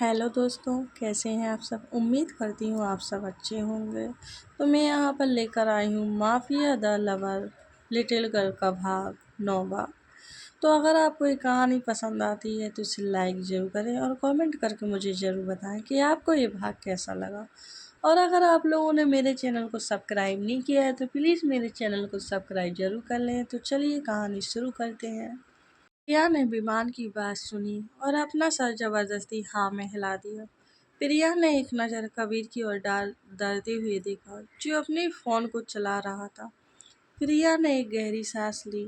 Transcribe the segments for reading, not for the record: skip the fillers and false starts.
Hello दोस्तों, कैसे हैं आप सब। उम्मीद करती हूँ आप सब अच्छे होंगे। तो मैं यहाँ पर लेकर आई हूँ mafia the lover little girl का भाग 9वां। तो अगर आपको ये कहानी पसंद आती है तो इसे लाइक ज़रूर करें और कमेंट करके मुझे ज़रूर बताएं कि आपको ये भाग कैसा लगा। और अगर आप लोगों ने मेरे चैनल को सब्सक्राइब नहीं किया है तो प्लीज़ मेरे चैनल को सब्सक्राइब ज़रूर कर लें। तो चलिए कहानी शुरू करते हैं। प्रिया ने विमान की बात सुनी और अपना सर जबरदस्ती हाँ में हिला दिया। प्रिया ने एक नज़र कबीर की ओर डाल डरते हुए देखा, जो अपने फ़ोन को चला रहा था। प्रिया ने एक गहरी सांस ली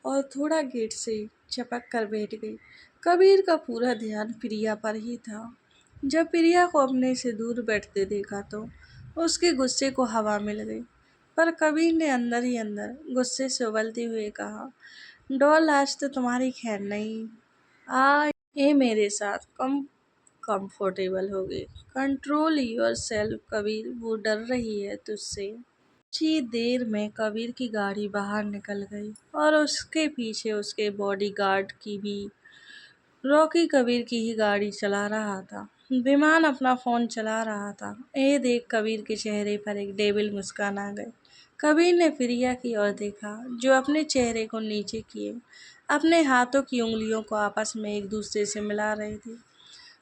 और थोड़ा गेट से चिपक कर बैठ गई। कबीर का पूरा ध्यान प्रिया पर ही था। जब प्रिया को अपने से दूर बैठते देखा तो उसके गुस्से को हवा मिल गई। पर कबीर ने अंदर ही अंदर गुस्से से उबलते हुए कहा, डॉल आज तो तुम्हारी खैर नहीं। आ ये मेरे साथ कम कंफर्टेबल होगी। कंट्रोल योर सेल्फ कबीर, वो डर रही है तुझसे। कुछ ही देर में कबीर की गाड़ी बाहर निकल गई और उसके पीछे उसके बॉडीगार्ड की भी। रॉकी कबीर की ही गाड़ी चला रहा था। विमान अपना फोन चला रहा था। ये देख कबीर के चेहरे पर एक डेविल मुस्कान आ गई। कबीर ने प्रिया की ओर देखा, जो अपने चेहरे को नीचे किए अपने हाथों की उंगलियों को आपस में एक दूसरे से मिला रही थी।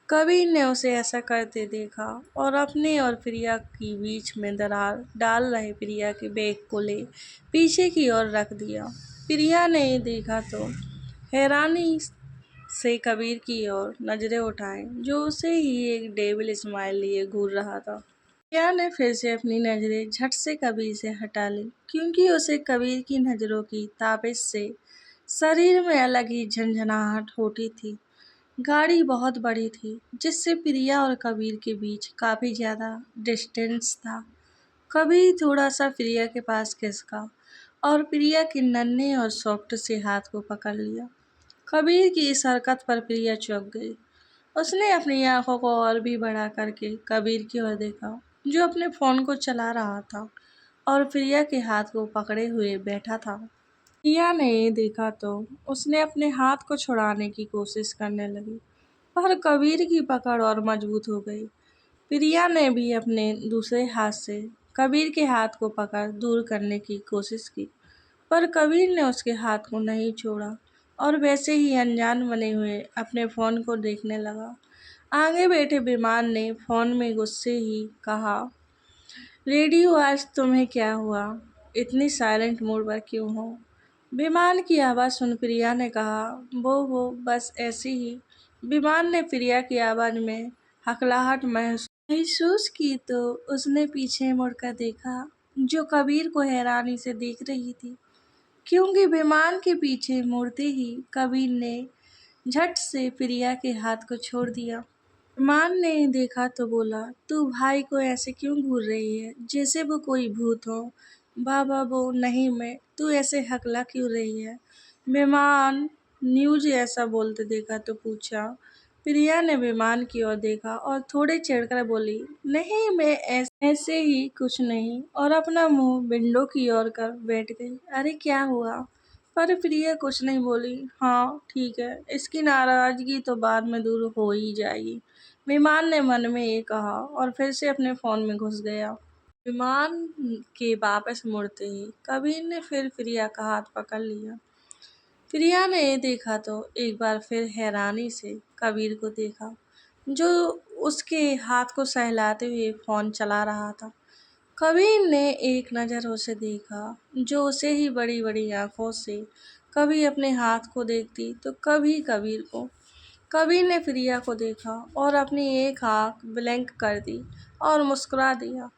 कबीर ने उसे ऐसा करते देखा और अपने और प्रिया की बीच में दरार डाल रहे प्रिया के बैग को ले पीछे की ओर रख दिया। प्रिया ने ये देखा तो हैरानी से कबीर की ओर नजरें उठाई, जो उसे ही एक डेविल स्माइल लिए घूर रहा था। प्रिया ने फिर से अपनी नजरें झट से कबीर से हटा ली, क्योंकि उसे कबीर की नजरों की ताबिश से शरीर में अलग ही झंझनाहट होती थी। गाड़ी बहुत बड़ी थी, जिससे प्रिया और कबीर के बीच काफी ज्यादा डिस्टेंस था। कबीर थोड़ा सा प्रिया के पास खिसका और प्रिया के नन्हे और सॉफ्ट से हाथ को पकड़ लिया। कबीर की इस हरकत पर प्रिया चौंक गई। उसने अपनी आंखों को और भी बड़ा करके कबीर की ओर देखा, जो अपने फोन को चला रहा था और प्रिया के हाथ को पकड़े हुए बैठा था। प्रिया ने ये देखा तो उसने अपने हाथ को छुड़ाने की कोशिश करने लगी, पर कबीर की पकड़ और मजबूत हो गई। प्रिया ने भी अपने दूसरे हाथ से कबीर के हाथ को पकड़ दूर करने की कोशिश की, पर कबीर ने उसके हाथ को नहीं छोड़ा और वैसे ही अनजान बने हुए अपने फ़ोन को देखने लगा। आगे बैठे विमान ने फ़ोन में गुस्से ही कहा, रेडियो आज तुम्हें क्या हुआ, इतनी साइलेंट मोड पर क्यों हो। विमान की आवाज़ सुन प्रिया ने कहा, वो बस ऐसी ही। विमान ने प्रिया की आवाज़ में हकलाहट महसूस की तो उसने पीछे मुड़कर देखा, जो कबीर को हैरानी से देख रही थी, क्योंकि विमान के पीछे मुड़ते ही कबीर ने झट से प्रिया के हाथ को छोड़ दिया। विमान ने देखा तो बोला, तू भाई को ऐसे क्यों घूर रही है, जैसे वो कोई भूत हो। बाबा वो नहीं, मैं तू ऐसे हकला क्यों रही है। विमान न्यूज ऐसा बोलते देखा तो पूछा। प्रिया ने विमान की ओर देखा और थोड़े चिढ़कर बोली, नहीं मैं ऐसे ही कुछ नहीं, और अपना मुंह विंडो की ओर कर बैठ गई। अरे क्या हुआ। पर प्रिया कुछ नहीं बोली। हाँ ठीक है, इसकी नाराजगी तो बाद में दूर हो ही जाएगी, विमान ने मन में ये कहा और फिर से अपने फोन में घुस गया। विमान के वापस मुड़ते ही कबीर ने फिर प्रिया का हाथ पकड़ लिया। प्रिया ने ये देखा तो एक बार फिर हैरानी से कबीर को देखा, जो उसके हाथ को सहलाते हुए फोन चला रहा था। कबीर ने एक नज़र उसे देखा, जो उसे ही बड़ी बड़ी आंखों से कभी अपने हाथ को देखती तो कभी कबीर को। कबीर ने प्रिया को देखा और अपनी एक आंख ब्लैंक कर दी और मुस्कुरा दिया।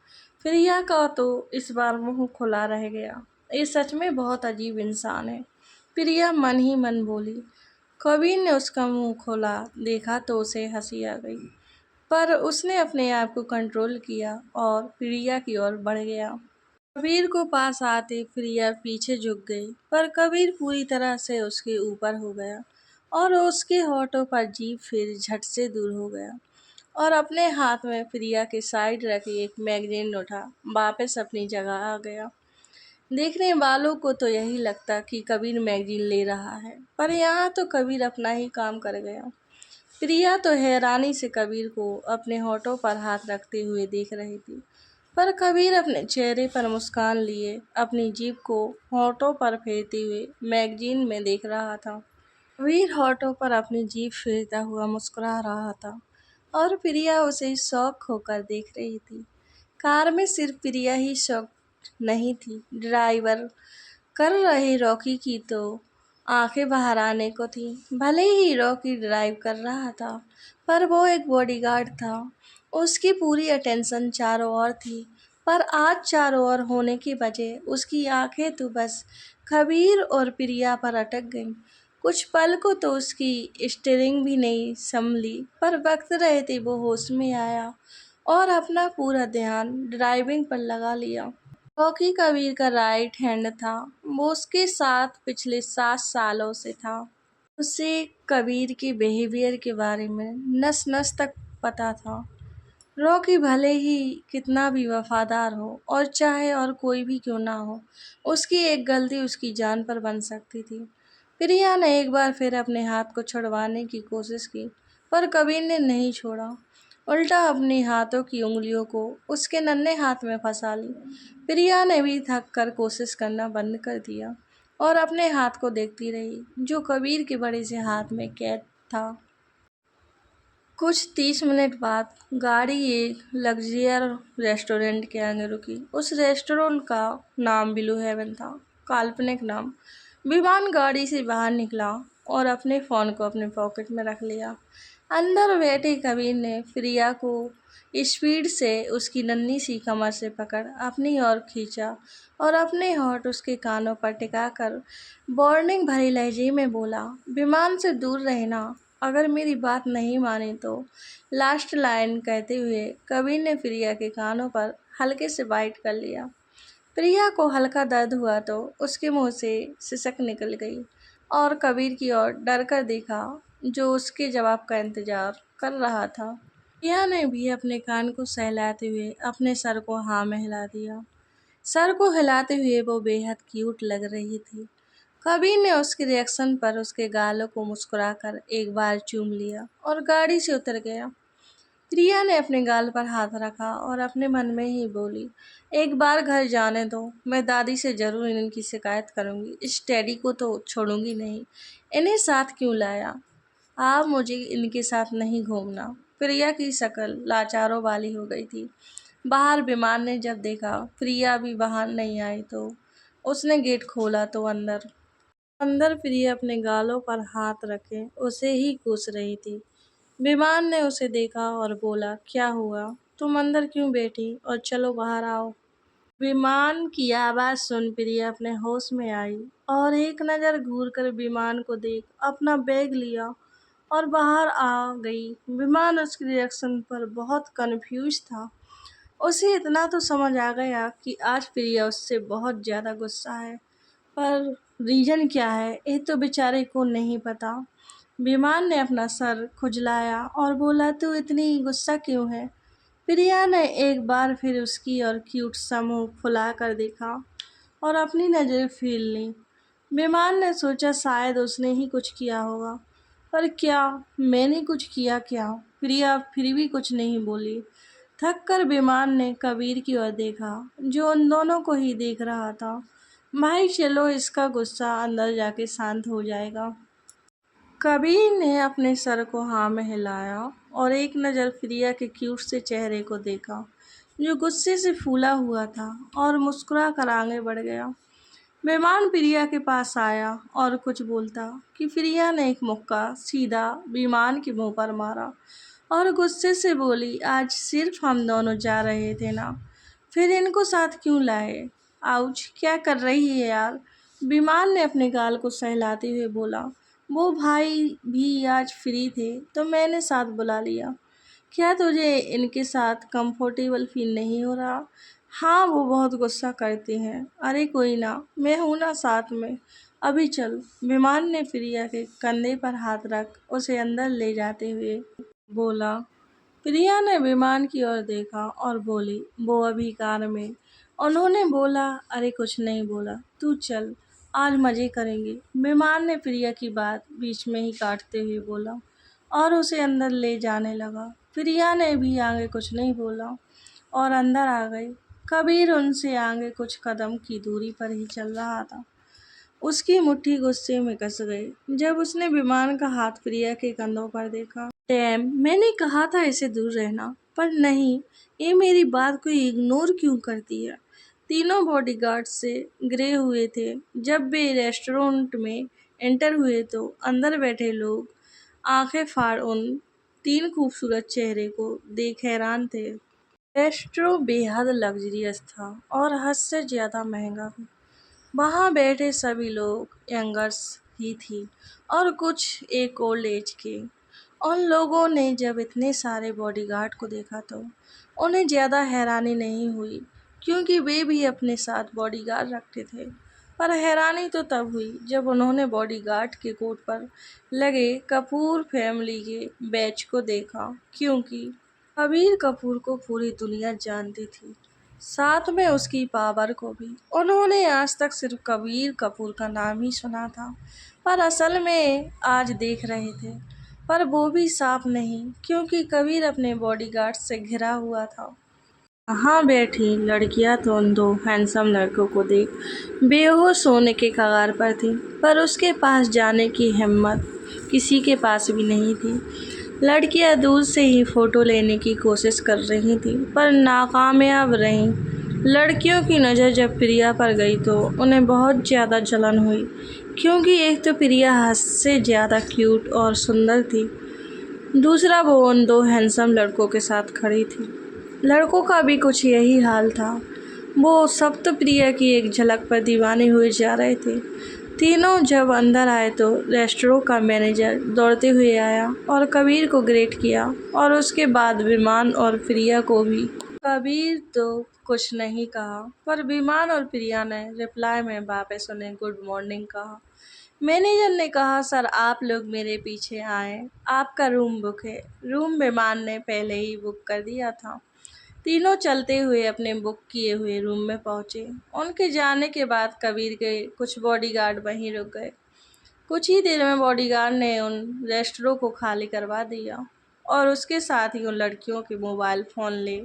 प्रिया का तो इस बार मुंह खुला रह गया। ये सच में बहुत अजीब इंसान है, प्रिया मन ही मन बोली। कबीर ने उसका मुंह खोला देखा तो उसे हंसी आ गई, पर उसने अपने आप को कंट्रोल किया और प्रिया की ओर बढ़ गया। कबीर को पास आते प्रिया पीछे झुक गई, पर कबीर पूरी तरह से उसके ऊपर हो गया और उसके होठों पर जीभ फिर झट से दूर हो गया और अपने हाथ में प्रिया के साइड रखी एक मैगजीन उठा वापस अपनी जगह आ गया। देखने वालों को तो यही लगता कि कबीर मैगजीन ले रहा है, पर यहाँ तो कबीर अपना ही काम कर गया। प्रिया तो हैरानी से कबीर को अपने होठों पर हाथ रखते हुए देख रही थी, पर कबीर अपने चेहरे पर मुस्कान लिए अपनी जीभ को होठों पर फेरते हुए मैगजीन में देख रहा था। कबीर होठों पर अपनी जीभ फेरता हुआ मुस्कुरा रहा था और प्रिया उसे शौक होकर देख रही थी। कार में सिर्फ प्रिया ही शौक नहीं थी, ड्राइवर कर रहे रॉकी की तो आंखें बाहर आने को थी। भले ही रॉकी ड्राइव कर रहा था, पर वो एक बॉडीगार्ड था। उसकी पूरी अटेंशन चारों ओर थी, पर आज चारों ओर होने की वजह उसकी आंखें तो बस कबीर और प्रिया पर अटक गईं। कुछ पल को तो उसकी स्टीयरिंग भी नहीं संभली, पर वक्त रहते वो होश में आया और अपना पूरा ध्यान ड्राइविंग पर लगा लिया। रॉकी कबीर का राइट हैंड था। वो उसके साथ पिछले 7 सालों से था। उसे कबीर के बिहेवियर के बारे में नस नस तक पता था। रॉकी भले ही कितना भी वफादार हो और चाहे और कोई भी क्यों ना हो, उसकी एक गलती उसकी जान पर बन सकती थी। प्रिया ने एक बार फिर अपने हाथ को छुड़वाने की कोशिश की, पर कबीर ने नहीं छोड़ा। उल्टा अपने हाथों की उंगलियों को उसके नन्हे हाथ में फंसा ली। प्रिया ने भी थक कर कोशिश करना बंद कर दिया और अपने हाथ को देखती रही, जो कबीर के बड़े से हाथ में कैद था। कुछ 30 मिनट बाद गाड़ी एक लग्जरियर रेस्टोरेंट के आगे रुकी। उस रेस्टोरेंट का नाम ब्लू हेवन था, काल्पनिक नाम। विमान गाड़ी से बाहर निकला और अपने फ़ोन को अपने पॉकेट में रख लिया। अंदर बैठे कबीर ने प्रिया को स्पीड से उसकी नन्ही सी कमर से पकड़ अपनी ओर खींचा और अपने होठ उसके कानों पर टिकाकर वार्निंग भरे लहजे में बोला, विमान से दूर रहना, अगर मेरी बात नहीं माने तो। लास्ट लाइन कहते हुए कबीर ने प्रिया के कानों पर हल्के से बाइट कर लिया। प्रिया को हल्का दर्द हुआ तो उसके मुंह से सिसक निकल गई और कबीर की ओर डर कर देखा, जो उसके जवाब का इंतजार कर रहा था। प्रिया ने भी अपने कान को सहलाते हुए अपने सर को हाँ में हिला दिया। सर को हिलाते हुए वो बेहद क्यूट लग रही थी। कबीर ने उसके रिएक्शन पर उसके गालों को मुस्कुराकर एक बार चूम लिया और गाड़ी से उतर गया। प्रिया ने अपने गाल पर हाथ रखा और अपने मन में ही बोली, एक बार घर जाने दो, मैं दादी से जरूर इनकी शिकायत करूंगी, इस टेडी को तो छोड़ूंगी नहीं। इन्हें साथ क्यों लाया? आप मुझे इनके साथ नहीं घूमना। प्रिया की शक्ल लाचारों वाली हो गई थी। बाहर विमान ने जब देखा प्रिया भी बाहर नहीं आई तो उसने गेट खोला तो अंदर अंदर प्रिया अपने गालों पर हाथ रखे उसे ही कूस रही थी। विमान ने उसे देखा और बोला, क्या हुआ? तुम अंदर क्यों बैठी? और चलो बाहर आओ। विमान की आवाज़ सुन प्रिया अपने होश में आई और एक नज़र घूर कर विमान को देख अपना बैग लिया और बाहर आ गई। विमान उसके रिएक्शन पर बहुत कंफ्यूज था। उसे इतना तो समझ आ गया कि आज प्रिया उससे बहुत ज़्यादा गुस्सा है, पर रीज़न क्या है ये तो बेचारे को नहीं पता। विमान ने अपना सर खुजलाया और बोला, तू इतनी गुस्सा क्यों है? प्रिया ने एक बार फिर उसकी और क्यूट सा मुंह फुला कर देखा और अपनी नज़रें फेर लीं। विमान ने सोचा शायद उसने ही कुछ किया होगा, पर क्या मैंने कुछ किया क्या? प्रिया फिर भी कुछ नहीं बोली। थक कर विमान ने कबीर की ओर देखा, जो उन दोनों को ही देख रहा था। भाई चलो, इसका गुस्सा अंदर जाके शांत हो जाएगा। कबीर ने अपने सर को हाँ में हिलाया और एक नज़र प्रिया के क्यूट से चेहरे को देखा, जो गुस्से से फूला हुआ था, और मुस्कुरा कर आगे बढ़ गया। मेहमान प्रिया के पास आया और कुछ बोलता कि प्रिया ने एक मुक्का सीधा विमान के मुंह पर मारा और गुस्से से बोली, आज सिर्फ हम दोनों जा रहे थे ना, फिर इनको साथ क्यों लाए? आउच, क्या कर रही है यार? विमान ने अपने गाल को सहलाते हुए बोला, वो भाई भी आज फ्री थे तो मैंने साथ बुला लिया। क्या तुझे इनके साथ कंफर्टेबल फील नहीं हो रहा? हाँ, वो बहुत गुस्सा करते हैं। अरे कोई ना, मैं हूं ना साथ में। अभी चल। विमान ने प्रिया के कंधे पर हाथ रख उसे अंदर ले जाते हुए बोला। प्रिया ने विमान की ओर देखा और बोली, वो अभी कार में। उन्होंने बोला, अरे कुछ नहीं बोला, तू चल, आज मज़े करेंगे। विमान ने प्रिया की बात बीच में ही काटते हुए बोला, और उसे अंदर ले जाने लगा। प्रिया ने भी आगे कुछ नहीं बोला और अंदर आ गई। कबीर उनसे आगे कुछ कदम की दूरी पर ही चल रहा था। उसकी मुट्ठी गुस्से में कस गई जब उसने विमान का हाथ प्रिया के कंधों पर देखा। डैम, मैंने कहा था इसे दूर रहना, पर नहीं, ये मेरी बात को इग्नोर क्यों करती है। तीनों बॉडीगार्ड से गिरे हुए थे। जब वे रेस्टोरेंट में एंटर हुए तो अंदर बैठे लोग आंखें फाड़ उन तीन खूबसूरत चेहरे को देख हैरान थे। रेस्ट्रो बेहद लग्जरियस था और हद से ज्यादा महंगा भी। वहाँ बैठे सभी लोग यंगर्स ही थी और कुछ एक ओल्ड एज के। उन लोगों ने जब इतने सारे बॉडीगार्ड को देखा तो उन्हें ज़्यादा हैरानी नहीं हुई, क्योंकि वे भी अपने साथ बॉडीगार्ड रखते थे। पर हैरानी तो तब हुई जब उन्होंने बॉडीगार्ड के कोट पर लगे कपूर फैमिली के बैच को देखा, क्योंकि कबीर कपूर को पूरी दुनिया जानती थी, साथ में उसकी पावर को भी। उन्होंने आज तक सिर्फ कबीर कपूर का नाम ही सुना था, पर असल में आज देख रहे थे। पर वो भी साफ नहीं, क्योंकि कबीर अपने बॉडीगार्ड से घिरा हुआ था। वहाँ बैठी लड़कियां तो उन दो हैंडसम लड़कों को देख बेहोश होने के कगार पर थी, पर उसके पास जाने की हिम्मत किसी के पास भी नहीं थी। लड़कियां दूर से ही फोटो लेने की कोशिश कर रही थी, पर नाकामयाब रहीं। लड़कियों की नज़र जब प्रिया पर गई तो उन्हें बहुत ज़्यादा जलन हुई, क्योंकि एक तो प्रिया हद से ज़्यादा क्यूट और सुंदर थी, दूसरा वो उन दो हैंडसम लड़कों के साथ खड़ी थी। लड़कों का भी कुछ यही हाल था। वो सब तो प्रिया की एक झलक पर दीवाने हुए जा रहे थे। तीनों जब अंदर आए तो रेस्टोरेंट का मैनेजर दौड़ते हुए आया और कबीर को ग्रेट किया, और उसके बाद विमान और प्रिया को भी। कबीर तो कुछ नहीं कहा, पर विमान और प्रिया ने रिप्लाई में वापस उन्हें गुड मॉर्निंग कहा। मैनेजर ने कहा, सर आप लोग मेरे पीछे आए, आपका रूम बुक है। रूम विमान ने पहले ही बुक कर दिया था। तीनों चलते हुए अपने बुक किए हुए रूम में पहुंचे। उनके जाने के बाद कबीर के कुछ बॉडीगार्ड वहीं रुक गए। कुछ ही देर में बॉडीगार्ड ने उन रेस्टोरेंट को खाली करवा दिया और उसके साथ ही उन लड़कियों के मोबाइल फ़ोन ले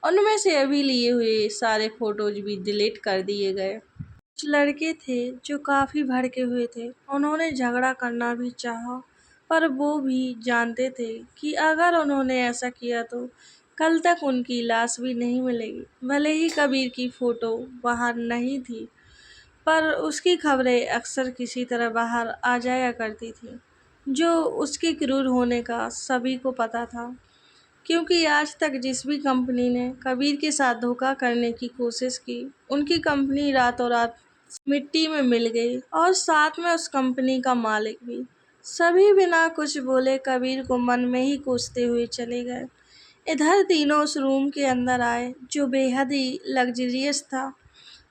उनमें से अभी लिए हुए सारे फ़ोटोज़ भी डिलीट कर दिए गए। कुछ लड़के थे जो काफ़ी भड़के हुए थे। उन्होंने झगड़ा करना भी चाहा, पर वो भी जानते थे कि अगर उन्होंने ऐसा किया तो कल तक उनकी लाश भी नहीं मिलेगी। भले ही कबीर की फ़ोटो बाहर नहीं थी, पर उसकी खबरें अक्सर किसी तरह बाहर आ जाया करती थीं, जो उसके क्रूर होने का सभी को पता था। क्योंकि आज तक जिस भी कंपनी ने कबीर के साथ धोखा करने की कोशिश की, उनकी कंपनी रातों रात मिट्टी में मिल गई, और साथ में उस कंपनी का मालिक भी। सभी बिना कुछ बोले कबीर को मन में ही कोसते हुए चले गए। इधर तीनों उस रूम के अंदर आए जो बेहद ही लग्जरियस था।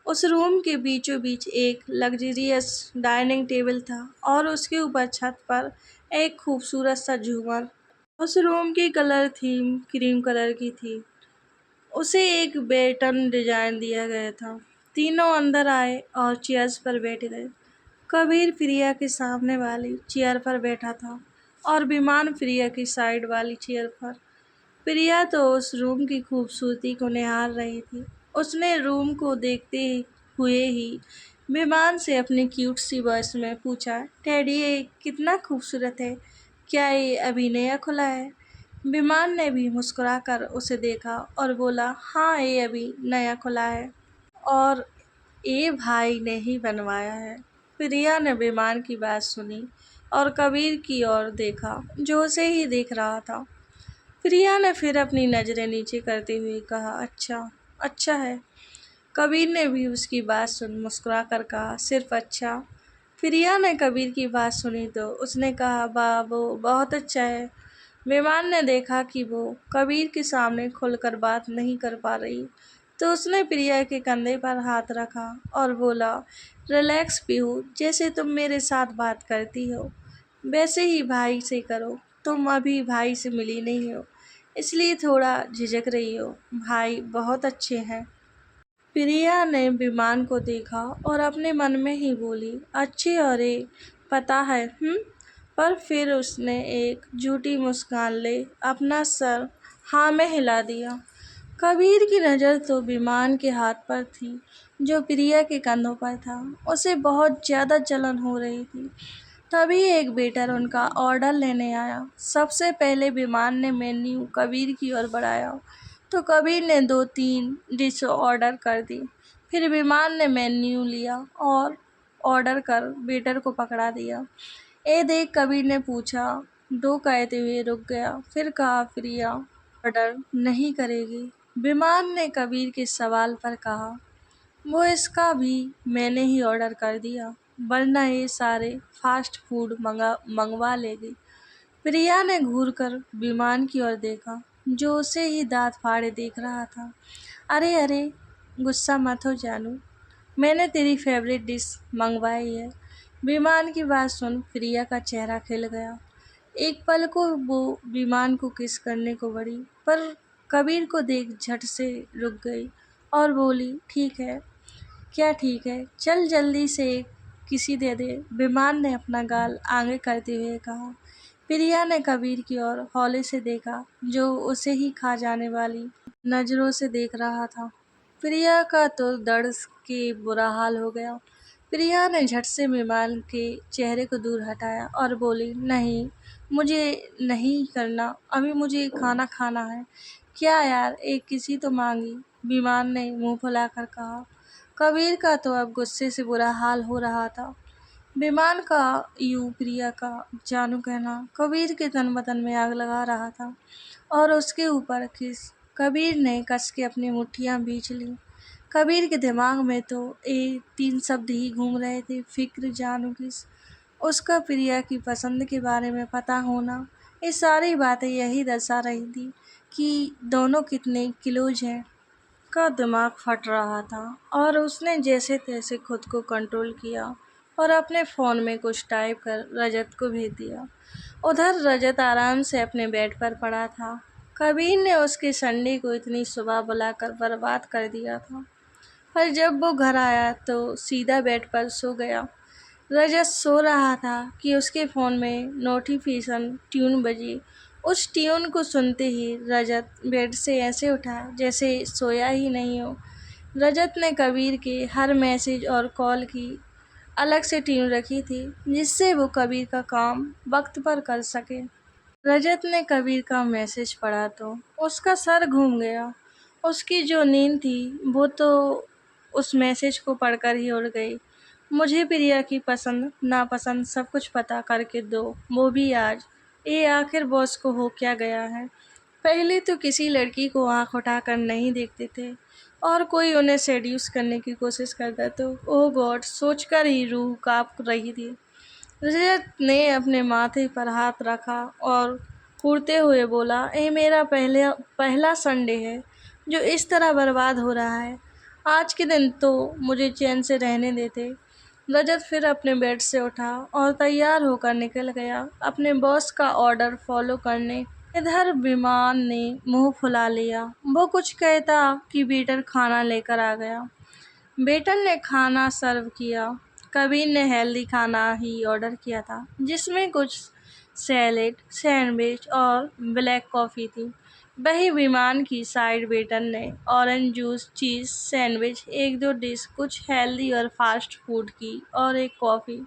उस रूम के बीचों बीच एक लग्जरियस डाइनिंग टेबल था और उसके ऊपर छत पर एक खूबसूरत सा झूमर। उस रूम की कलर थीम क्रीम कलर की थी। उसे एक बेटन डिजाइन दिया गया था। तीनों अंदर आए और चेयर्स पर बैठ गए। कबीर प्रिया के सामने वाली चेयर पर बैठा था और विमान प्रिया की साइड वाली चेयर पर। प्रिया तो उस रूम की खूबसूरती को निहार रही थी। उसने रूम को देखते हुए ही विमान से अपनी क्यूट सी वॉइस में पूछा, टेडी ये कितना खूबसूरत है, क्या ये अभी नया खुला है? विमान ने भी मुस्कुराकर उसे देखा और बोला, हाँ ये अभी नया खुला है और ये भाई ने ही बनवाया है। प्रिया ने विमान की बात सुनी और कबीर की ओर देखा जो उसे ही देख रहा था। प्रिया ने फिर अपनी नज़रें नीचे करते हुए कहा, अच्छा अच्छा है। कबीर ने भी उसकी बात सुन मुस्कुरा कर कहा, सिर्फ अच्छा? प्रिया ने कबीर की बात सुनी तो उसने कहा, वाह वो बहुत अच्छा है। विमान ने देखा कि वो कबीर के सामने खुलकर बात नहीं कर पा रही, तो उसने प्रिया के कंधे पर हाथ रखा और बोला, रिलैक्स पीहू, जैसे तुम मेरे साथ बात करती हो वैसे ही भाई से करो। तुम अभी भाई से मिली नहीं हो, इसलिए थोड़ा झिझक रही हो। भाई बहुत अच्छे हैं। प्रिया ने विमान को देखा और अपने मन में ही बोली, अच्छे, और ये पता है पर फिर उसने एक झूठी मुस्कान ले अपना सर हाँ में हिला दिया। कबीर की नज़र तो विमान के हाथ पर थी जो प्रिया के कंधों पर था। उसे बहुत ज़्यादा जलन हो रही थी। तभी एक वेटर उनका ऑर्डर लेने आया। सबसे पहले विमान ने मेन्यू कबीर की ओर बढ़ाया तो कबीर ने 2-3 डिश ऑर्डर कर दी। फिर विमान ने मेन्यू लिया और ऑर्डर कर वेटर को पकड़ा दिया। ए देख, कबीर ने पूछा। दो कहते हुए रुक गया, फिर कहा, प्रिया ऑर्डर नहीं करेगी? विमान ने कबीर के सवाल पर कहा, वो इसका भी मैंने ही ऑर्डर कर दिया, वरना ये सारे फास्ट फूड मंगवा लेगी। प्रिया ने घूरकर विमान की ओर देखा, जो उसे ही दांत फाड़े देख रहा था। अरे अरे, गुस्सा मत हो जानू, मैंने तेरी फेवरेट डिश मंगवाई है। विमान की बात सुन प्रिया का चेहरा खिल गया। एक पल को वो विमान को किस करने को बढ़ी, पर कबीर को देख झट से रुक गई और बोली, ठीक है। क्या ठीक है? चल जल्दी से एक किसी दे दे। विमान ने अपना गाल आगे करते हुए कहा। प्रिया ने कबीर की ओर हौले से देखा, जो उसे ही खा जाने वाली नजरों से देख रहा था। प्रिया का तो दर्द के बुरा हाल हो गया। प्रिया ने झट से विमान के चेहरे को दूर हटाया और बोली, नहीं, मुझे नहीं करना, अभी मुझे खाना खाना है। क्या यार, एक किसी तो मांगी, विमान ने मुंह फुलाकर कहा। कबीर का तो अब गुस्से से बुरा हाल हो रहा था। विमान का यूं प्रिया का जानू कहना कबीर के तन बदन में आग लगा रहा था और उसके ऊपर खिस कबीर ने कस के अपनी मुट्ठियां बींच ली। कबीर के दिमाग में तो ये 3 शब्द ही घूम रहे थे, फिक्र, जानू किस, उसका प्रिया की पसंद के बारे में पता होना। ये सारी बातें यही दर्शा रही थी कि दोनों कितने क्लोज हैं। का दिमाग फट रहा था और उसने जैसे तैसे खुद को कंट्रोल किया और अपने फ़ोन में कुछ टाइप कर रजत को भेज दिया। उधर रजत आराम से अपने बेड पर पड़ा था। कबीर ने उसके संडे को इतनी सुबह बुलाकर बर्बाद कर दिया था, पर जब वो घर आया तो सीधा बेड पर सो गया। रजत सो रहा था कि उसके फ़ोन में नोटिफिकेशन ट्यून बजी। उस ट्यून को सुनते ही रजत बेड से ऐसे उठा जैसे सोया ही नहीं हो। रजत ने कबीर के हर मैसेज और कॉल की अलग से ट्यून रखी थी, जिससे वो कबीर का काम वक्त पर कर सके। रजत ने कबीर का मैसेज पढ़ा तो उसका सर घूम गया। उसकी जो नींद थी वो तो उस मैसेज को पढ़कर ही उड़ गई। मुझे प्रिया की पसंद नापसंद सब कुछ पता करके दो, वो भी आज। ये आखिर बॉस को हो क्या गया है? पहले तो किसी लड़की को आंख उठाकर नहीं देखते थे और कोई उन्हें सेड्यूस करने की कोशिश करता तो ओह गॉड सोचकर ही रूह कांप रही थी। रजत ने अपने माथे पर हाथ रखा और कूदते हुए बोला, ये मेरा पहला संडे है जो इस तरह बर्बाद हो रहा है। आज के दिन तो मुझे चैन से रहने देते। रजत फिर अपने बेड से उठा और तैयार होकर निकल गया अपने बॉस का ऑर्डर फॉलो करने। इधर विमान ने मुंह फुला लिया। वो कुछ कहता कि वेटर खाना लेकर आ गया। वेटर ने खाना सर्व किया। कबीर ने हेल्दी खाना ही ऑर्डर किया था, जिसमें कुछ सैलेड, सैंडविच और ब्लैक कॉफ़ी थी। वही विमान की साइड वेटर ने ऑरेंज जूस, चीज़ सैंडविच, 1-2 डिश कुछ हेल्दी और फास्ट फूड की और एक कॉफ़ी।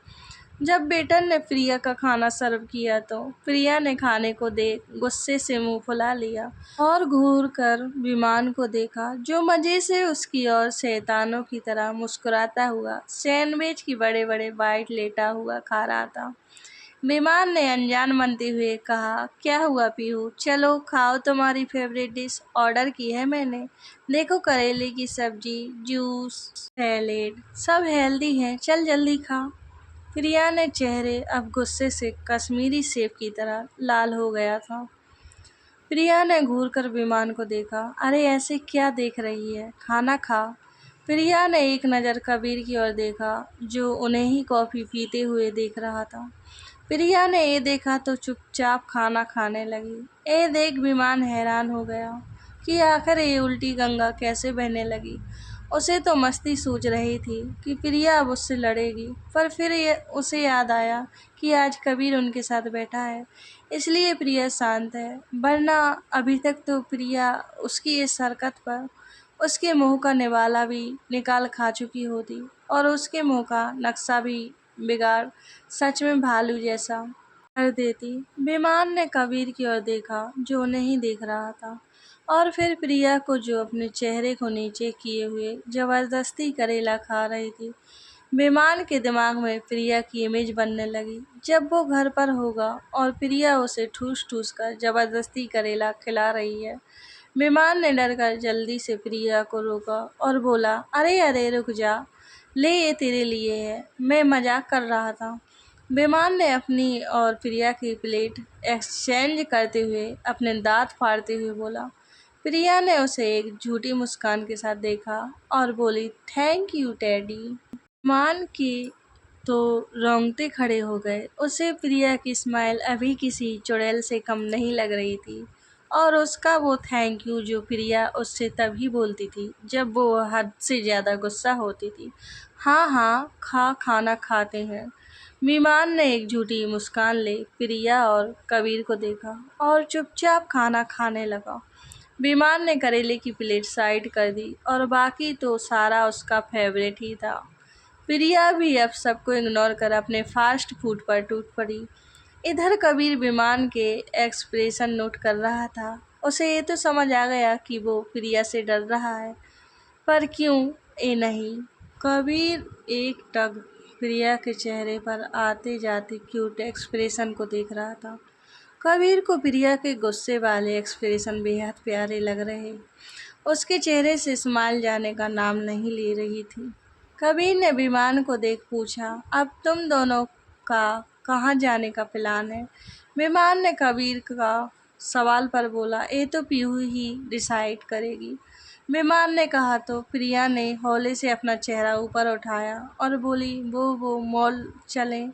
जब वेटर ने प्रिया का खाना सर्व किया तो प्रिया ने खाने को देख गुस्से से मुंह फुला लिया और घूर कर विमान को देखा, जो मज़े से उसकी ओर शैतानों की तरह मुस्कुराता हुआ सैंडविच की बड़े-बड़े बाइट लेता हुआ खा रहा था। विमान ने अनजान बनते हुए कहा, क्या हुआ पीहू? चलो खाओ, तुम्हारी फेवरेट डिश ऑर्डर की है मैंने। देखो, करेले की सब्जी, जूस, सैलेड सब हेल्दी है, चल जल्दी खा। प्रिया ने चेहरे अब गुस्से से कश्मीरी सेब की तरह लाल हो गया था। प्रिया ने घूरकर विमान को देखा। अरे ऐसे क्या देख रही है, खाना खा। प्रिया ने एक नज़र कबीर की ओर देखा, जो उन्हें ही कॉफ़ी पीते हुए देख रहा था। प्रिया ने ये देखा तो चुपचाप खाना खाने लगी। ये देख विमान हैरान हो गया कि आखिर ये उल्टी गंगा कैसे बहने लगी। उसे तो मस्ती सूझ रही थी कि प्रिया अब उससे लड़ेगी, पर फिर उसे याद आया कि आज कबीर उनके साथ बैठा है, इसलिए प्रिया शांत है। वरना अभी तक तो प्रिया उसकी इस हरकत पर उसके मुंह का निवाला भी निकाल खा चुकी होती और उसके मुंह का नक्शा भी बिगाड़ सच में भालू जैसा कर देती। विमान ने कबीर की ओर देखा जो नहीं देख रहा था, और फिर प्रिया को जो अपने चेहरे को नीचे किए हुए जबरदस्ती करेला खा रही थी। विमान के दिमाग में प्रिया की इमेज बनने लगी जब वो घर पर होगा और प्रिया उसे ठूस ठूस कर जबरदस्ती करेला खिला रही है। विमान ने डरकर जल्दी से प्रिया को रोका और बोला, अरे अरे रुक जा, ले ये तेरे लिए है, मैं मजाक कर रहा था। विमान ने अपनी और प्रिया की प्लेट एक्सचेंज करते हुए अपने दांत फाड़ते हुए बोला। प्रिया ने उसे एक झूठी मुस्कान के साथ देखा और बोली, थैंक यू टेडी। विमान की तो रोंगटे खड़े हो गए। उसे प्रिया की स्माइल अभी किसी चुड़ैल से कम नहीं लग रही थी, और उसका वो थैंक यू जो प्रिया उससे तभी बोलती थी जब वो हद से ज़्यादा गुस्सा होती थी। हाँ हाँ, खाना खाते हैं। विमान ने एक झूठी मुस्कान ले प्रिया और कबीर को देखा और चुपचाप खाना खाने लगा। विमान ने करेले की प्लेट साइड कर दी और बाकी तो सारा उसका फेवरेट ही था। प्रिया भी अब सबको इग्नोर कर अपने फास्ट फूड पर टूट पड़ी। इधर कबीर विमान के एक्सप्रेशन नोट कर रहा था। उसे ये तो समझ आ गया कि वो प्रिया से डर रहा है, पर क्यों ये नहीं। कबीर एक टक प्रिया के चेहरे पर आते जाते क्यूट एक्सप्रेशन को देख रहा था। कबीर को प्रिया के गुस्से वाले एक्सप्रेशन बेहद प्यारे लग रहे। उसके चेहरे से स्माइल जाने का नाम नहीं ले रही थी। कबीर ने विमान को देख पूछा, अब तुम दोनों का कहाँ जाने का प्लान है? विमान ने कबीर का सवाल पर बोला, ये तो पीहू ही डिसाइड करेगी। विमान ने कहा तो प्रिया ने हौले से अपना चेहरा ऊपर उठाया और बोली, वो मॉल चलें।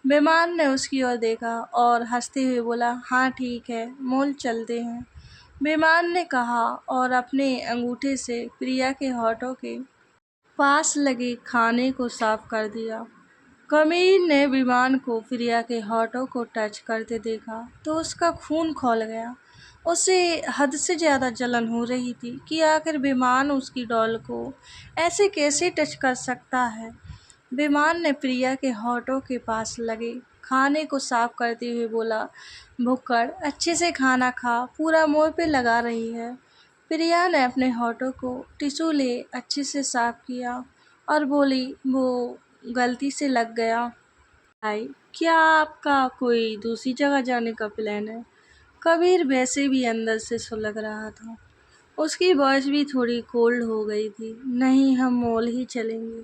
विमान ने उसकी ओर देखा और हंसते हुए बोला, हाँ ठीक है, मॉल चलते हैं। विमान ने कहा और अपने अंगूठे से प्रिया के होठों के पास लगे खाने को साफ कर दिया। कबीर ने विमान को प्रिया के होठों को टच करते देखा तो उसका खून खौल गया। उसे हद से ज़्यादा जलन हो रही थी कि आखिर विमान उसकी डॉल को ऐसे कैसे टच कर सकता है। विमान ने प्रिया के होठों के पास लगे खाने को साफ करते हुए बोला, भुक्कड़ अच्छे से खाना खा, पूरा मुंह पे लगा रही है। प्रिया ने अपने होठों को टिश्यू ले अच्छे से साफ किया और बोली, वो गलती से लग गया। भाई, क्या आपका कोई दूसरी जगह जाने का प्लान है? कबीर वैसे भी अंदर से सुलग रहा था। उसकी वॉइस भी थोड़ी कोल्ड हो गई थी। नहीं, हम मॉल ही चलेंगे।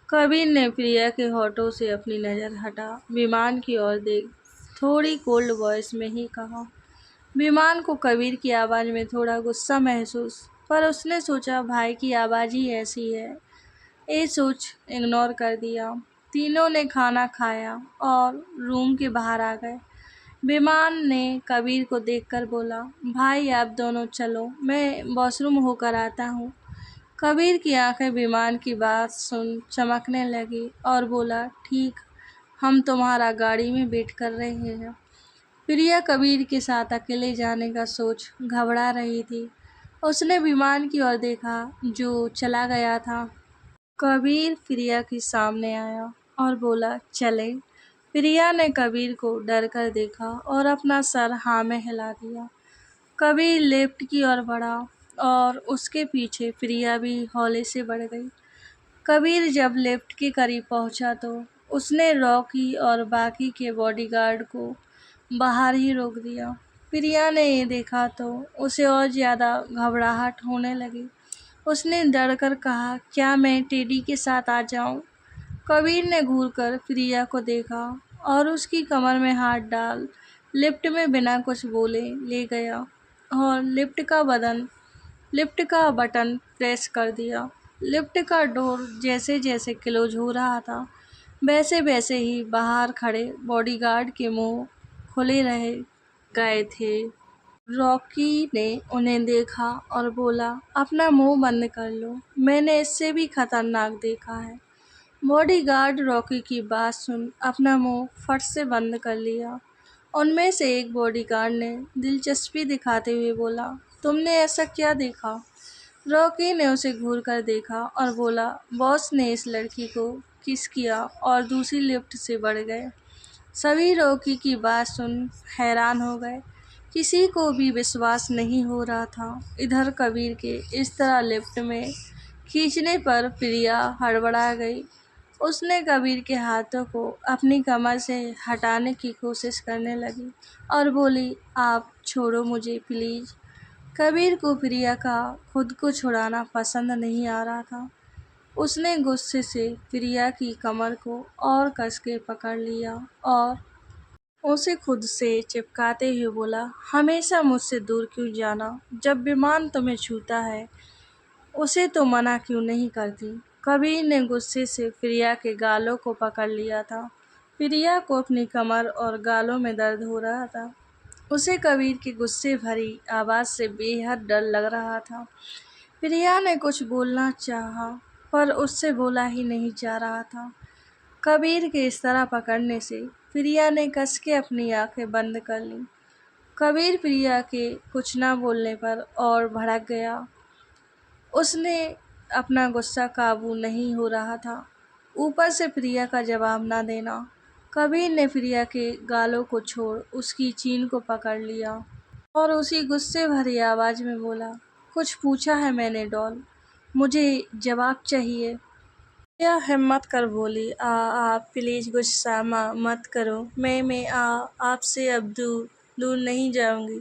कबीर ने प्रिया के होठों से अपनी नज़र हटा विमान की ओर देख थोड़ी कोल्ड वॉइस में ही कहा। विमान को कबीर की आवाज़ में थोड़ा गुस्सा महसूस, पर उसने सोचा भाई की आवाज़ ही ऐसी है, ये सोच इग्नोर कर दिया। तीनों ने खाना खाया और रूम के बाहर आ गए। विमान ने कबीर को देखकर बोला, भाई आप दोनों चलो, मैं वॉशरूम होकर आता हूँ। कबीर की आंखें विमान की बात सुन चमकने लगी और बोला, ठीक, हम तुम्हारा गाड़ी में वेट कर रहे हैं। प्रिया कबीर के साथ अकेले जाने का सोच घबरा रही थी। उसने विमान की ओर देखा जो चला गया था। कबीर प्रिया के सामने आया और बोला, चले। प्रिया ने कबीर को डर कर देखा और अपना सर हाँ में हिला दिया। कबीर लेफ्ट की ओर बढ़ा और उसके पीछे प्रिया भी हौले से बढ़ गई। कबीर जब लिफ्ट के करीब पहुंचा तो उसने रॉकी और बाकी के बॉडीगार्ड को बाहर ही रोक दिया। प्रिया ने ये देखा तो उसे और ज़्यादा घबराहट होने लगी। उसने डरकर कहा, क्या मैं टेडी के साथ आ जाऊं? कबीर ने घूरकर प्रिया को देखा और उसकी कमर में हाथ डाल लिफ्ट में बिना कुछ बोले ले गया और लिफ्ट का बटन प्रेस कर दिया। लिफ्ट का डोर जैसे जैसे क्लोज हो रहा था वैसे वैसे ही बाहर खड़े बॉडीगार्ड के मुंह खुले रह गए थे। रॉकी ने उन्हें देखा और बोला, अपना मुंह बंद कर लो, मैंने इससे भी खतरनाक देखा है। बॉडीगार्ड रॉकी की बात सुन अपना मुंह फट से बंद कर लिया। उनमें से एक बॉडीगार्ड ने दिलचस्पी दिखाते हुए बोला, तुमने ऐसा क्या देखा? रॉकी ने उसे घूर कर देखा और बोला, बॉस ने इस लड़की को किस किया और दूसरी लिफ्ट से बढ़ गए। सभी रॉकी की बात सुन हैरान हो गए। किसी को भी विश्वास नहीं हो रहा था। इधर कबीर के इस तरह लिफ्ट में खींचने पर प्रिया हड़बड़ा गई। उसने कबीर के हाथों को अपनी कमर से हटाने की कोशिश करने लगी और बोली, आप छोड़ो मुझे प्लीज़। कबीर को प्रिया का खुद को छुड़ाना पसंद नहीं आ रहा था। उसने गुस्से से प्रिया की कमर को और कस के पकड़ लिया और उसे खुद से चिपकाते हुए बोला, हमेशा मुझसे दूर क्यों जाना? जब विमान तुम्हें छूता है उसे तो मना क्यों नहीं करती? कबीर ने गुस्से से प्रिया के गालों को पकड़ लिया था। प्रिया को अपनी कमर और गालों में दर्द हो रहा था। उसे कबीर की गुस्से भरी आवाज़ से बेहद डर लग रहा था। प्रिया ने कुछ बोलना चाहा, पर उससे बोला ही नहीं जा रहा था। कबीर के इस तरह पकड़ने से प्रिया ने कस के अपनी आंखें बंद कर लीं। कबीर प्रिया के कुछ न बोलने पर और भड़क गया। उसने अपना गुस्सा काबू नहीं हो रहा था, ऊपर से प्रिया का जवाब न देना। कबीर ने प्रिया के गालों को छोड़ उसकी चीन को पकड़ लिया और उसी गुस्से भरी आवाज़ में बोला, कुछ पूछा है मैंने डॉल, मुझे जवाब चाहिए। प्रिया हिम्मत कर बोली, आप प्लीज़ गुस्सा मत करो, मैं आपसे अब दूर दूर नहीं जाऊंगी।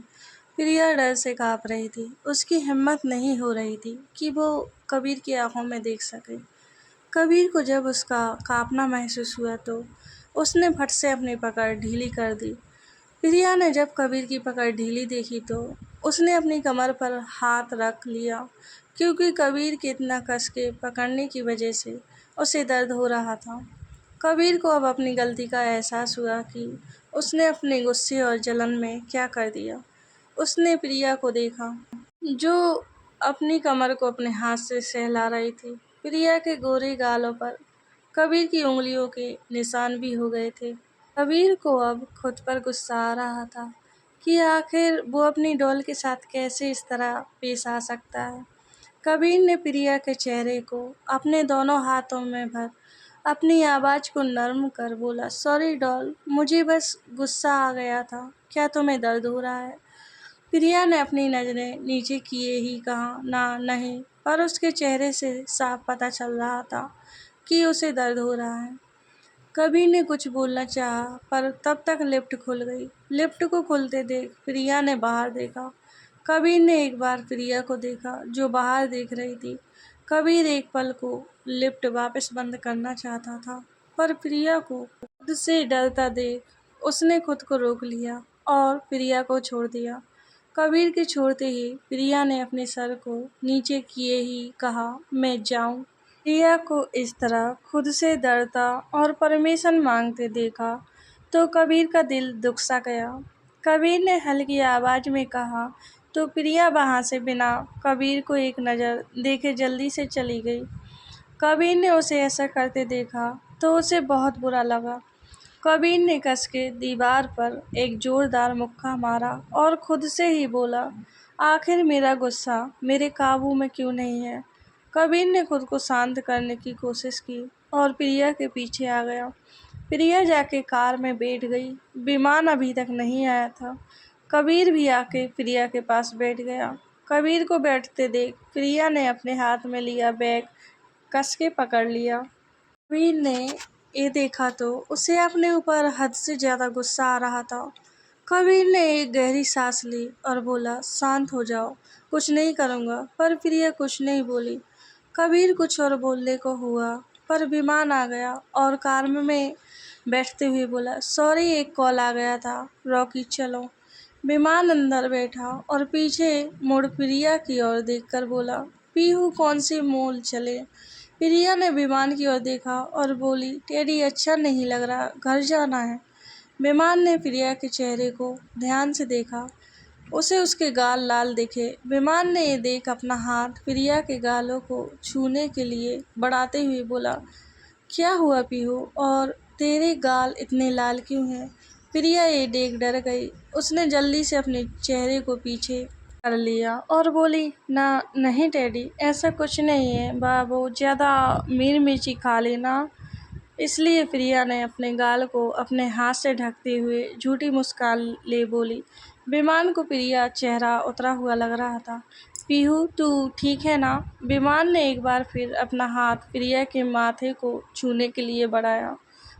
प्रिया डर से काँप रही थी। उसकी हिम्मत नहीं हो रही थी कि वो कबीर की आंखों में देख सके। कबीर को जब उसका काँपना महसूस हुआ तो उसने फट से अपनी पकड़ ढीली कर दी। प्रिया ने जब कबीर की पकड़ ढीली देखी तो उसने अपनी कमर पर हाथ रख लिया, क्योंकि कबीर के इतना कस के पकड़ने की वजह से उसे दर्द हो रहा था। कबीर को अब अपनी गलती का एहसास हुआ कि उसने अपने गुस्से और जलन में क्या कर दिया। उसने प्रिया को देखा, जो अपनी कमर को अपने हाथ से सहला रही थी। प्रिया के गोरे गालों पर कबीर की उंगलियों के निशान भी हो गए थे। कबीर को अब खुद पर गुस्सा आ रहा था कि आखिर वो अपनी डॉल के साथ कैसे इस तरह पेश आ सकता है। कबीर ने प्रिया के चेहरे को अपने दोनों हाथों में भर अपनी आवाज़ को नर्म कर बोला, सॉरी डॉल, मुझे बस गुस्सा आ गया था। क्या तुम्हें दर्द हो रहा है? प्रिया ने अपनी नज़रें नीचे किए ही कहा, ना नहीं, पर उसके चेहरे से साफ पता चल रहा था कि उसे दर्द हो रहा है। कबीर ने कुछ बोलना चाहा, पर तब तक लिफ्ट खुल गई। लिफ्ट को खुलते देख प्रिया ने बाहर देखा। कबीर ने एक बार प्रिया को देखा, जो बाहर देख रही थी। कबीर एक पल को लिफ्ट वापस बंद करना चाहता था, पर प्रिया को खुद से डरता देख उसने खुद को रोक लिया और प्रिया को छोड़ दिया। कबीर के छोड़ते ही प्रिया ने अपने सर को नीचे किए ही कहा, मैं जाऊं। प्रिया को इस तरह खुद से डरता और परमिशन मांगते देखा तो कबीर का दिल दुख सा गया। कबीर ने हल्की आवाज़ में कहा तो प्रिया वहाँ से बिना कबीर को एक नज़र देखे जल्दी से चली गई। कबीर ने उसे ऐसा करते देखा तो उसे बहुत बुरा लगा। कबीर ने कस के दीवार पर एक जोरदार मुक्का मारा और खुद से ही बोला, आखिर मेरा गुस्सा मेरे काबू में क्यों नहीं है। कबीर ने खुद को शांत करने की कोशिश की और प्रिया के पीछे आ गया। प्रिया जाके कार में बैठ गई। विमान अभी तक नहीं आया था। कबीर भी आके प्रिया के पास बैठ गया। कबीर को बैठते देख प्रिया ने अपने हाथ में लिया बैग कस के पकड़ लिया। कबीर ने ये देखा तो उसे अपने ऊपर हद से ज़्यादा गुस्सा आ रहा था। कबीर ने एक गहरी सांस ली और बोला, शांत हो जाओ, कुछ नहीं करूँगा। पर प्रिया कुछ नहीं बोली। कबीर कुछ और बोलने को हुआ, पर विमान आ गया और कार में बैठते हुए बोला, सॉरी, एक कॉल आ गया था, रॉकी चलो। विमान अंदर बैठा और पीछे मुड़ प्रिया की ओर देखकर बोला, पीहू कौन सी मोल चले। प्रिया ने विमान की ओर देखा और बोली, टेडी अच्छा नहीं लग रहा, घर जाना है। विमान ने प्रिया के चेहरे को ध्यान से देखा। उसे उसके गाल लाल दिखे। विमान ने ये देख अपना हाथ प्रिया के गालों को छूने के लिए बढ़ाते हुए बोला, क्या हुआ पीहू, और तेरे गाल इतने लाल क्यों हैं? प्रिया ये देख डर गई। उसने जल्दी से अपने चेहरे को पीछे कर लिया और बोली, ना नहीं डैडी, ऐसा कुछ नहीं है। बाबू ज़्यादा मिर्ची खा लेना। इसलिए प्रिया ने अपने गाल को अपने हाथ से ढकते हुए झूठी मुस्कान ले बोली। विमान को प्रिया चेहरा उतरा हुआ लग रहा था। पीहू तू ठीक है ना? विमान ने एक बार फिर अपना हाथ प्रिया के माथे को छूने के लिए बढ़ाया,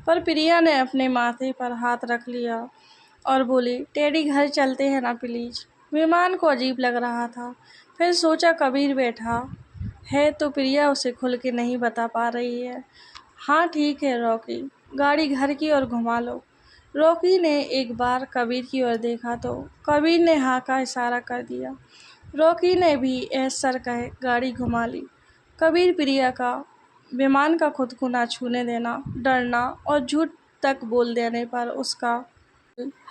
पर प्रिया ने अपने माथे पर हाथ रख लिया और बोली, टेडी घर चलते हैं ना प्लीज। विमान को अजीब लग रहा था। फिर सोचा कबीर बैठा है तो प्रिया उसे खुल के नहीं बता पा रही है। हाँ ठीक है रॉकी, गाड़ी घर की ओर घुमा लो। रॉकी ने एक बार कबीर की ओर देखा तो कबीर ने हाँ का इशारा कर दिया। रॉकी ने भी सर कहे गाड़ी घुमा ली। कबीर प्रिया का विमान का खुद को ना छूने देना, डरना और झूठ तक बोल देने पर उसका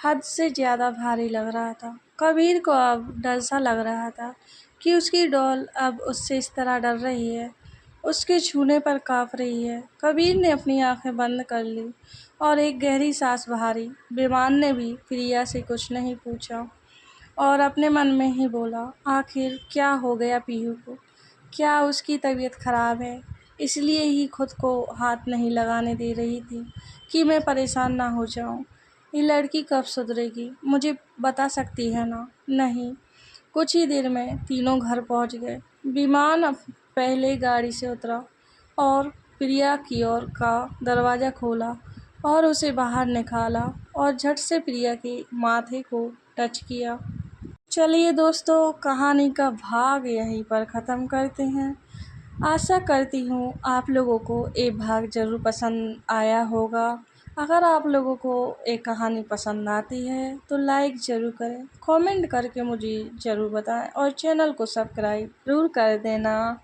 हद से ज़्यादा भारी लग रहा था। कबीर को अब डर सा लग रहा था कि उसकी डॉल अब उससे इस तरह डर रही है, उसके छूने पर काँप रही है। कबीर ने अपनी आंखें बंद कर ली और एक गहरी सांस भरी। विमान ने भी प्रिया से कुछ नहीं पूछा और अपने मन में ही बोला, आखिर क्या हो गया पीहू को? क्या उसकी तबीयत खराब है? इसलिए ही खुद को हाथ नहीं लगाने दे रही थी कि मैं परेशान ना हो जाऊं। ये लड़की कब सुधरेगी, मुझे बता सकती है ना? नहीं। कुछ ही देर में तीनों घर पहुंच गए। विमान अब पहले गाड़ी से उतरा और प्रिया की ओर का दरवाज़ा खोला और उसे बाहर निकाला और झट से प्रिया के माथे को टच किया। चलिए दोस्तों, कहानी का भाग यहीं पर ख़त्म करते हैं। आशा करती हूँ आप लोगों को ये भाग ज़रूर पसंद आया होगा। अगर आप लोगों को ये कहानी पसंद आती है तो लाइक ज़रूर करें, कमेंट करके मुझे ज़रूर बताएं और चैनल को सब्सक्राइब ज़रूर कर देना।